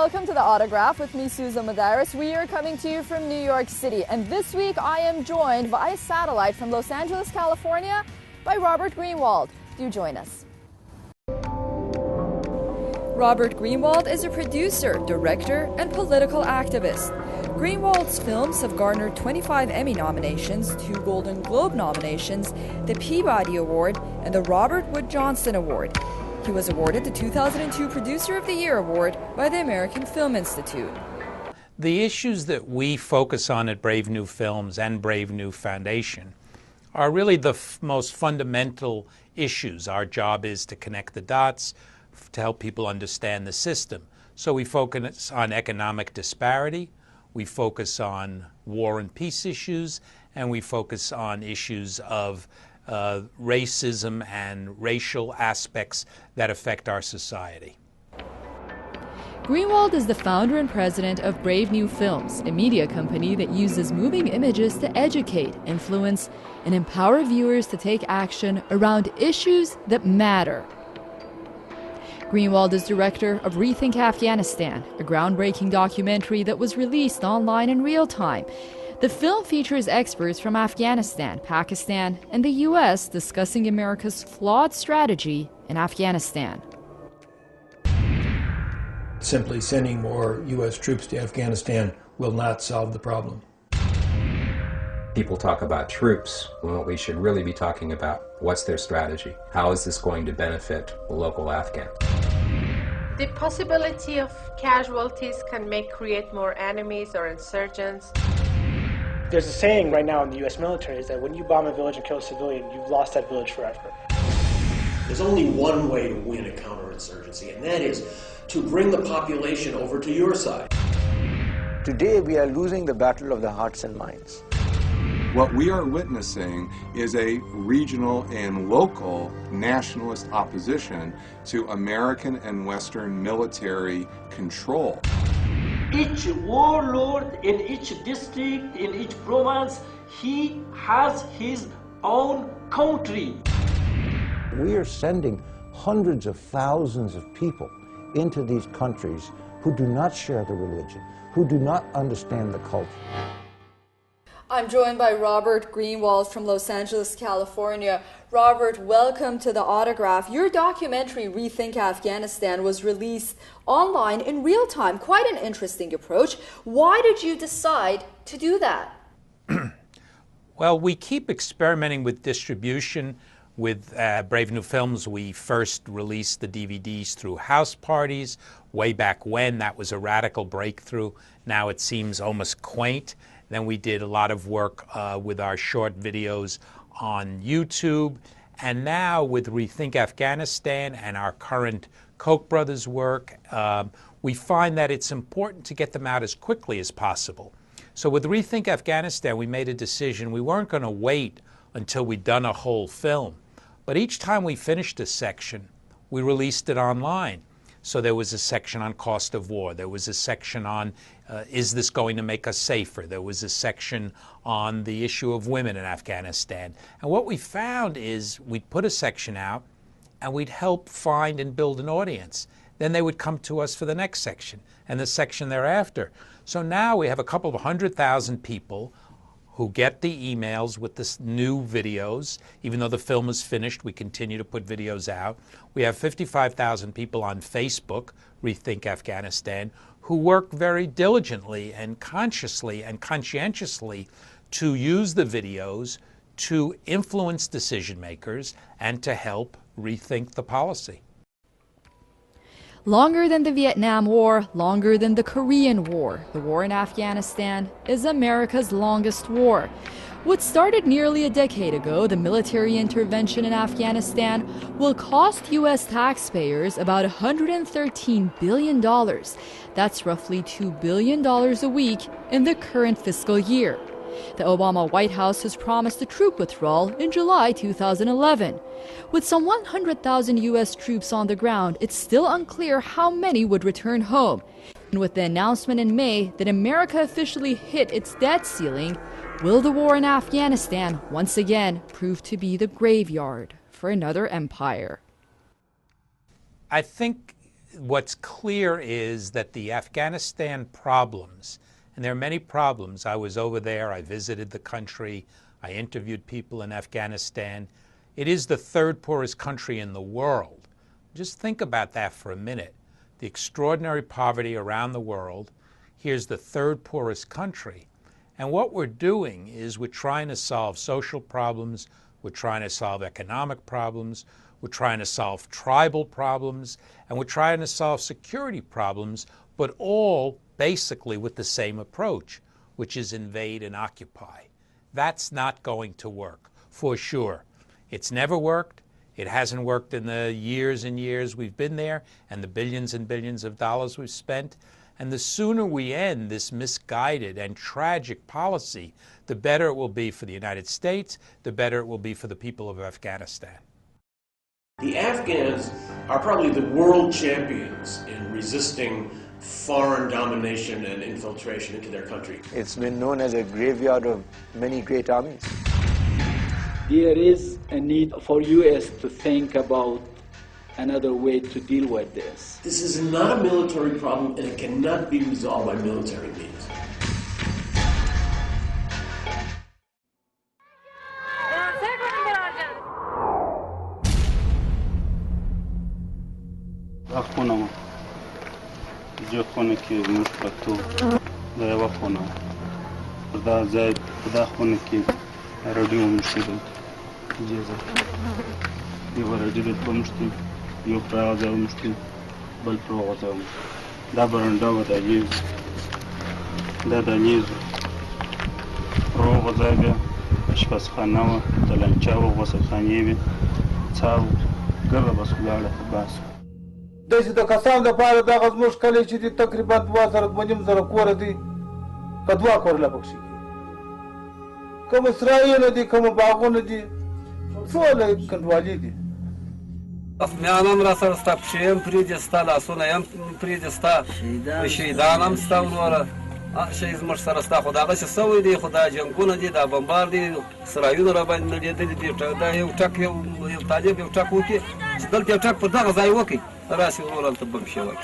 welcome to The Autograph with me, Susan Madaris. We are coming to you from New York City, and this week I am joined via satellite from Los Angeles, California by Robert Greenwald. Do join us. Robert Greenwald is a producer, director, and political activist. Greenwald's films have garnered 25 Emmy nominations, 2 Golden Globe nominations, the Peabody Award, and the Robert Wood Johnson Award. He was awarded the 2002 Producer of the Year Award by the American Film Institute. The issues that we focus on at Brave New Films and Brave New Foundation are really the most fundamental issues. Our job is to connect the dots, to help people understand the system. So we focus on economic disparity, we focus on war and peace issues, and we focus on issues of racism and racial aspects that affect our society. Greenwald is the founder and president of Brave New Films, a media company that uses moving images to educate, influence, and empower viewers to take action around issues that matter. Greenwald is director of Rethink Afghanistan, a groundbreaking documentary that was released online in real time. The film features experts from Afghanistan, Pakistan, and the U.S. discussing America's flawed strategy in Afghanistan. Simply sending more U.S. troops to Afghanistan will not solve the problem. People talk about troops. Well, we should really be talking about what's their strategy. How is this going to benefit the local Afghan? The possibility of casualties can create more enemies or insurgents. There's a saying right now in the U.S. military is that when you bomb a village and kill a civilian, you've lost that village forever. There's only one way to win a counterinsurgency, and that is to bring the population over to your side. Today we are losing the battle of the hearts and minds. What we are witnessing is a regional and local nationalist opposition to American and Western military control. Each warlord in each district, in each province, he has his own country. We are sending hundreds of thousands of people into these countries who do not share the religion, who do not understand the culture. I'm joined by Robert Greenwald from Los Angeles, California. Robert, welcome to The Autograph. Your documentary, Rethink Afghanistan, was released online in real time. Quite an interesting approach. Why did you decide to do that? Well, we keep experimenting with distribution. With Brave New Films, we first released the DVDs through house parties. Way back when, that was a radical breakthrough. Now it seems almost quaint. Then we did a lot of work with our short videos on YouTube. And now with Rethink Afghanistan and our current Koch brothers work, we find that it's important to get them out as quickly as possible. So with Rethink Afghanistan, we made a decision. We weren't going to wait until we'd done a whole film. But each time we finished a section, we released it online. So there was a section on cost of war. There was a section on, is this going to make us safer? There was a section on the issue of women in Afghanistan. And what we found is we'd put a section out and we'd help find and build an audience. Then they would come to us for the next section and the section thereafter. So now we have a couple of 100,000 people who get the emails with the new videos. Even though the film is finished, we continue to put videos out. We have 55,000 people on Facebook, Rethink Afghanistan, who work very diligently and consciously and conscientiously to use the videos to influence decision makers and to help rethink the policy. Longer than the Vietnam War, longer than the Korean War, the war in Afghanistan is America's longest war. What started nearly a decade ago, the military intervention in Afghanistan, will cost U.S. taxpayers about $113 billion. That's roughly $2 billion a week in the current fiscal year. The Obama White House has promised a troop withdrawal in July 2011. With some 100,000 U.S. troops on the ground, it's still unclear how many would return home. And with the announcement in May that America officially hit its debt ceiling, will the war in Afghanistan once again prove to be the graveyard for another empire? I think what's clear is that the Afghanistan problems, and there are many problems. I was over there, I visited the country, I interviewed people in Afghanistan. It is the third poorest country in the world. Just think about that for a minute. The extraordinary poverty around the world. Here's the third poorest country. And what we're doing is we're trying to solve social problems, we're trying to solve economic problems, we're trying to solve tribal problems, and we're trying to solve security problems, but all basically with the same approach, which is invade and occupy. That's not going to work, for sure. It's never worked. It hasn't worked in the years and years we've been there and the billions and billions of dollars we've spent. And the sooner we end this misguided and tragic policy, the better it will be for the United States, the better it will be for the people of Afghanistan. The Afghans are probably the world champions in resisting foreign domination and infiltration into their country. It's been known as a graveyard of many great armies. There is a need for U.S. to think about another way to deal with this. This is not a military problem, and it cannot be resolved by military means. یو پرغځاو مشکل بل پرغځاو دا برنده و دلیز دا دلیز پرغځا بیا اشپزخانه و دلنچه و غسلخانې وې څاو ګرده بس ولاړه بس داسې د کسانو لپاره دغه زموږ کلی چې دي تقریبا 2.5 کوره دي که 2 کوره لا پکښې دي کوم اسرائیل دي کوم باغونه دي ټوله کنډوالي دي افغانان هم را سره ستا پښې هم پرېږدي ستا لاسونه هم پرېږدي ستا شهیدان هم ستا وروره شهید زموږ سره ستا خو دغسې سوی دی خو دا جنګونه دي دا بمبار دي سرایونه راباندې نړېدلي دي دا یو ټک یو طالب یو ټک وکړي چې دلته یو ټک پر دغه ځای وکړي راسې وروره هلته بم شوی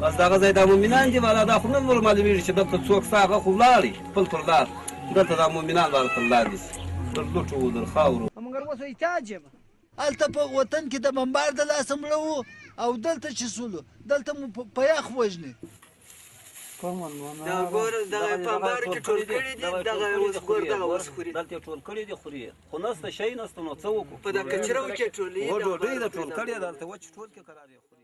بس دغه ځای دا مومنان دي والا دا خو نه ور معلومېږي چې دلته څوک ستا هغه خو ولاړي خپل پر لار دلته دا مومنان والا پر لار دي در لوټو و در خاورو مګر اوس احتیاج یم هلته په وطن کې د بمبار د لاسه مړه وو او دلته چې سولو دلته مو په یخ وژنې دا ګوره دغه بمبار کې ټول کړي دي دغه اوس ګور دغه اوس خوري دلته ټول کړي دي خوري خو نسته شی نسته نو څه وکړو په دغه کچرو کې ټولې ډوډۍ د ټول کړي دلته وچ ټول کې قرار یې خوري.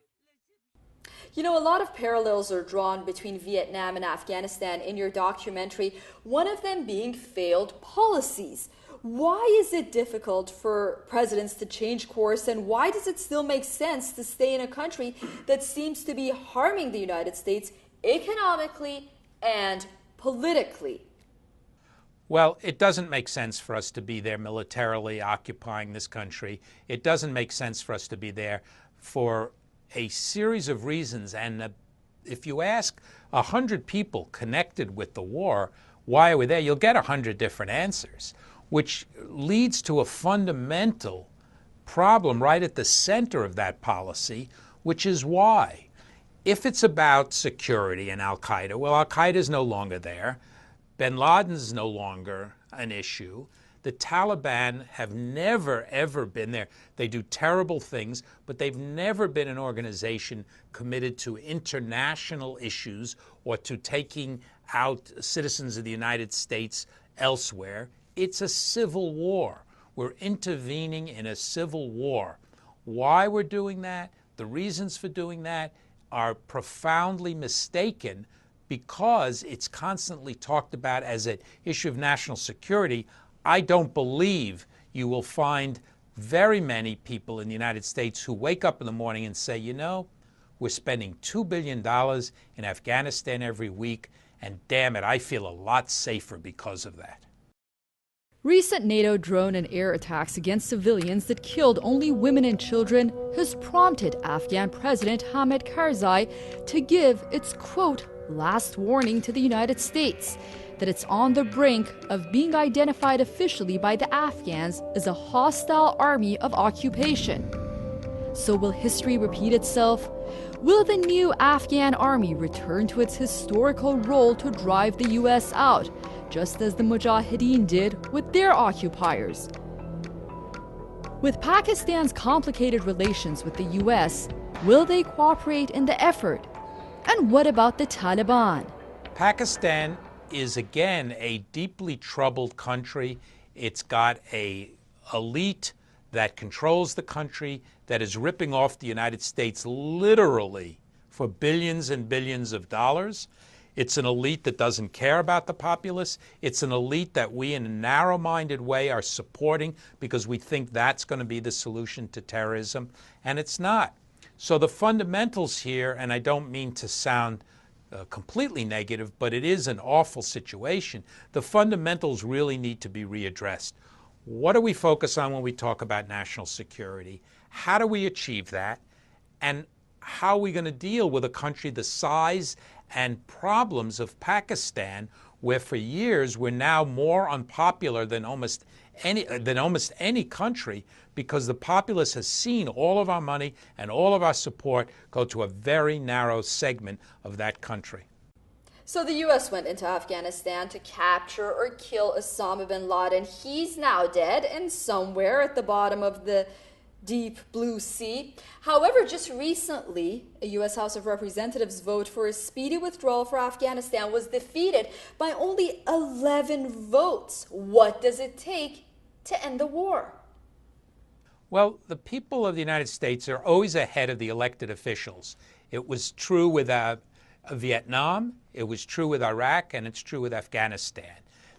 You know, a lot of parallels are drawn between Vietnam and Afghanistan in your documentary, one of them being failed policies. Why is it difficult for presidents to change course, and why does it still make sense to stay in a country that seems to be harming the United States economically and politically? Well, it doesn't make sense for us to be there militarily occupying this country. It doesn't make sense for us to be there for a series of reasons. And if you ask 100 people connected with the war, why are we there? You'll get 100 different answers, which leads to a fundamental problem right at the center of that policy, which is why. If it's about security and al-Qaeda, well, al-Qaeda is no longer there. Bin Laden is no longer an issue. The Taliban have never, ever been there. They do terrible things, but they've never been an organization committed to international issues or to taking out citizens of the United States elsewhere. It's a civil war. We're intervening in a civil war. Why we're doing that, the reasons for doing that are profoundly mistaken because it's constantly talked about as an issue of national security. I don't believe you will find very many people in the United States who wake up in the morning and say, you know, we're spending $2 billion in Afghanistan every week, and damn it, I feel a lot safer because of that. Recent NATO drone and air attacks against civilians that killed only women and children has prompted Afghan President Hamid Karzai to give its, quote, last warning to the United States that it's on the brink of being identified officially by the Afghans as a hostile army of occupation. So will history repeat itself? Will the new Afghan army return to its historical role to drive the US out, just as the Mujahideen did with their occupiers? With Pakistan's complicated relations with the US, will they cooperate in the effort? And what about the Taliban? Pakistan is again a deeply troubled country. It's got an elite that controls the country, that is ripping off the United States literally for billions and billions of dollars. It's an elite that doesn't care about the populace. It's an elite that we, in a narrow-minded way, are supporting because we think that's going to be the solution to terrorism, and it's not. So the fundamentals here, and I don't mean to sound completely negative, but it is an awful situation. The fundamentals really need to be readdressed. What do we focus on when we talk about national security? How do we achieve that? And how are we going to deal with a country the size and problems of Pakistan, where for years we're now more unpopular than almost any country, because the populace has seen all of our money and all of our support go to a very narrow segment of that country. So the U.S. went into Afghanistan to capture or kill Osama bin Laden. He's now dead and somewhere at the bottom of the deep blue sea. However, just recently, a U.S. House of Representatives vote for a speedy withdrawal for Afghanistan was defeated by only 11 votes. What does it take to end the war? Well, the people of the United States are always ahead of the elected officials. It was true with Vietnam, it was true with Iraq, and it's true with Afghanistan.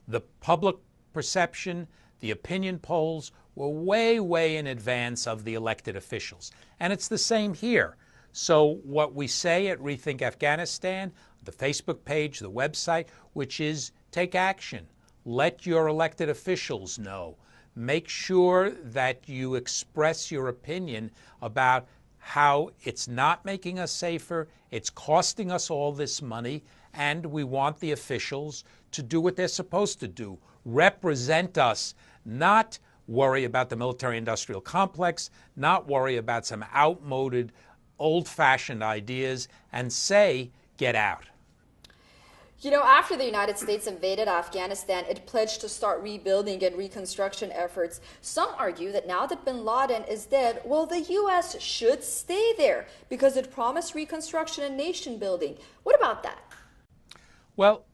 The public perception, the opinion polls were way, way in advance of the elected officials. And it's the same here. So what we say at Rethink Afghanistan, the Facebook page, the website, which is take action. Let your elected officials know. Make sure that you express your opinion about how it's not making us safer, it's costing us all this money, and we want the officials to do what they're supposed to do. Represent us, not worry about the military-industrial complex, not worry about some outmoded, old-fashioned ideas, and say, get out. You know, after the United States invaded Afghanistan, it pledged to start rebuilding and reconstruction efforts. Some argue that now that bin Laden is dead, well, the U.S. should stay there because it promised reconstruction and nation building. What about that? Well,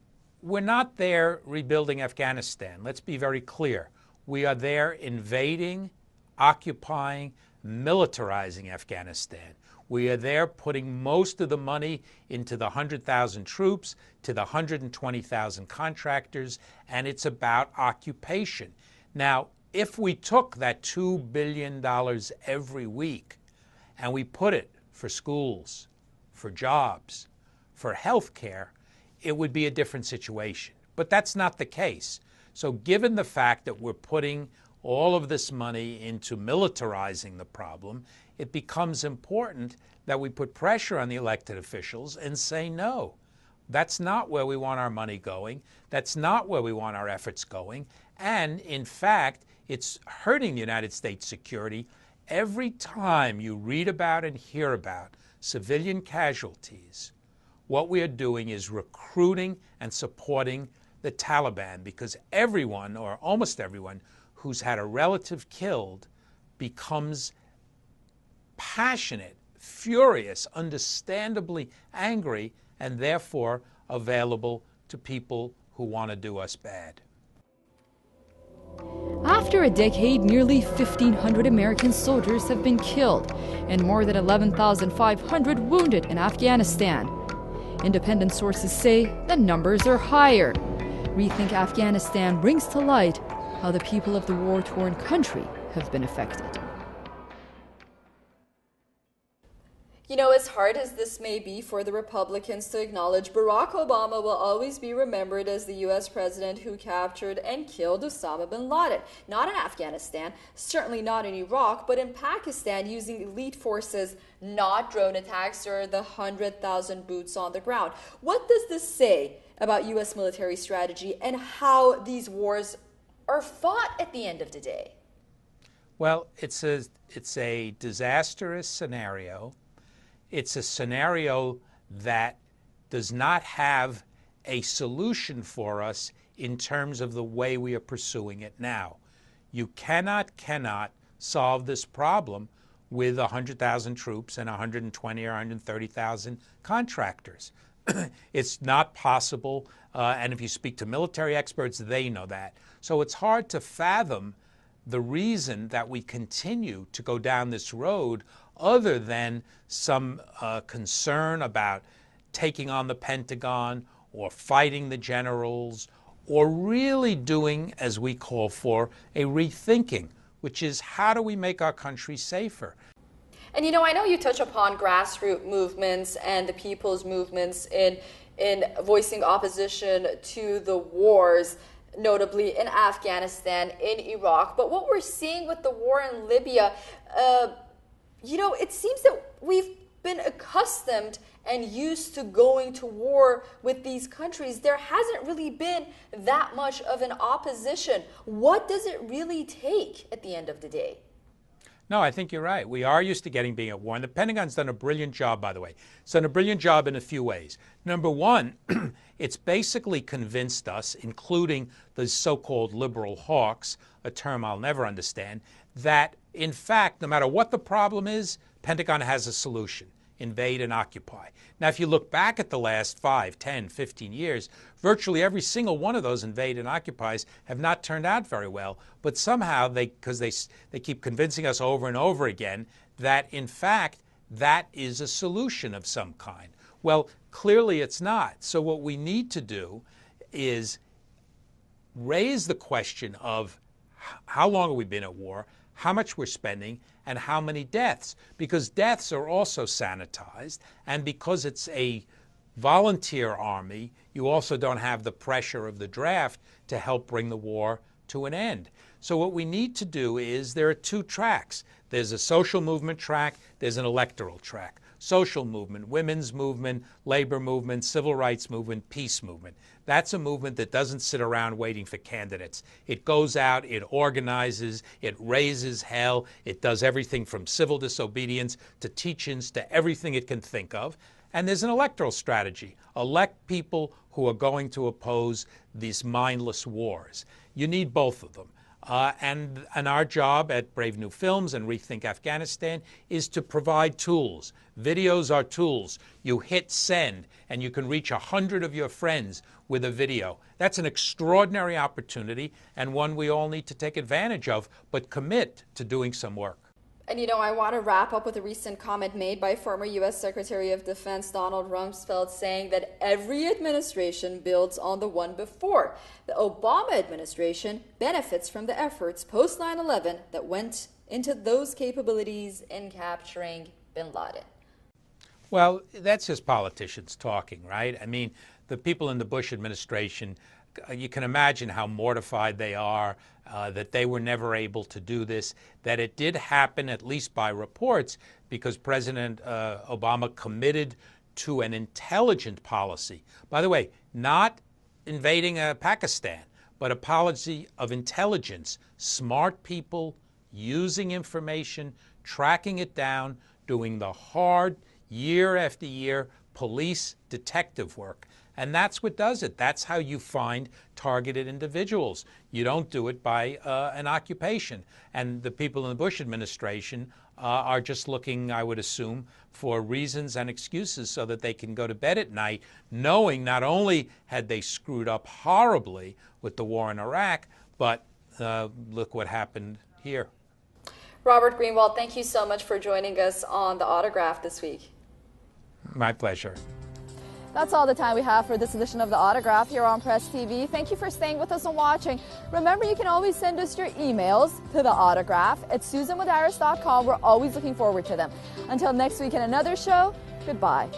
we're not there rebuilding Afghanistan. Let's be very clear. We are there invading, occupying, militarizing Afghanistan. We are there putting most of the money into the 100,000 troops, to the 120,000 contractors, and it's about occupation. Now, if we took that $2 billion every week and we put it for schools, for jobs, for health care, it would be a different situation. But that's not the case. So given the fact that we're putting all of this money into militarizing the problem, it becomes important that we put pressure on the elected officials and say, no, that's not where we want our money going. That's not where we want our efforts going. And in fact, it's hurting the United States security. Every time you read about and hear about civilian casualties, what we are doing is recruiting and supporting the Taliban, because everyone, or almost everyone, who's had a relative killed becomes passionate, furious, understandably angry, and therefore available to people who want to do us bad. After a decade, nearly 1,500 American soldiers have been killed and more than 11,500 wounded in Afghanistan. Independent sources say the numbers are higher. Rethink Afghanistan brings to light how the people of the war-torn country have been affected. You know, as hard as this may be for the Republicans to acknowledge, Barack Obama will always be remembered as the U.S. president who captured and killed Osama bin Laden. Not in Afghanistan, certainly not in Iraq, but in Pakistan using elite forces, not drone attacks or the 100,000 boots on the ground. What does this say about U.S. military strategy and how these wars are fought at the end of the day? Well, it's a disastrous scenario. It's a scenario that does not have a solution for us in terms of the way we are pursuing it now. You cannot solve this problem with 100,000 troops and 120 or 130,000 contractors. It's not possible, and if you speak to military experts, they know that. So it's hard to fathom the reason that we continue to go down this road other than some concern about taking on the Pentagon or fighting the generals or really doing, as we call for, a rethinking, which is how do we make our country safer? And you know, I know you touch upon grassroots movements and the people's movements in voicing opposition to the wars, notably in Afghanistan, in Iraq. But what we're seeing with the war in Libya, you know, it seems that we've been accustomed and used to going to war with these countries. There hasn't really been that much of an opposition. What does it really take at the end of the day? No, I think you're right. We are used to being at war. And the Pentagon's done a brilliant job, by the way. It's done a brilliant job in a few ways. Number one, it's basically convinced us, including the so-called liberal hawks, a term I'll never understand, that, in fact, no matter what the problem is, Pentagon has a solution: invade and occupy. Now, if you look back at the last 5, 10, 15 years, virtually every single one of those invade and occupies have not turned out very well. But somehow, because they keep convincing us over and over again that, in fact, that is a solution of some kind. Well, clearly it's not. So what we need to do is raise the question of how long have we been at war, how much we're spending, and how many deaths. Because deaths are also sanitized, and because it's a volunteer army, you also don't have the pressure of the draft to help bring the war to an end. So what we need to do is, there are two tracks. There's a social movement track, there's an electoral track. Social movement, women's movement, labor movement, civil rights movement, peace movement. That's a movement that doesn't sit around waiting for candidates. It goes out, it organizes, it raises hell, it does everything from civil disobedience to teach-ins to everything it can think of. And there's an electoral strategy. Elect people who are going to oppose these mindless wars. You need both of them. And our job at Brave New Films and Rethink Afghanistan is to provide tools. Videos are tools. You hit send, and you can reach 100 of your friends with a video. That's an extraordinary opportunity, and one we all need to take advantage of, but commit to doing some work. And you know, I want to wrap up with a recent comment made by former U.S. Secretary of Defense Donald Rumsfeld, saying that every administration builds on the one before. The Obama administration benefits from the efforts post 9/11 that went into those capabilities in capturing bin Laden. Well, that's just politicians talking, right? I mean, the people in the Bush administration, you can imagine how mortified they are that they were never able to do this, that it did happen, at least by reports, because President Obama committed to an intelligent policy. By the way, not invading Pakistan, but a policy of intelligence, smart people using information, tracking it down, doing the hard, year after year, police detective work. And that's what does it. That's how you find targeted individuals. You don't do it by an occupation. And the people in the Bush administration are just looking, I would assume, for reasons and excuses so that they can go to bed at night knowing not only had they screwed up horribly with the war in Iraq, but look what happened here. Robert Greenwald, thank you so much for joining us on The Autograph this week. My pleasure. That's all the time we have for this edition of The Autograph here on Press TV. Thank you for staying with us and watching. Remember, you can always send us your emails to The Autograph at SusanWithHarris.com. We're always looking forward to them. Until next week in another show, goodbye.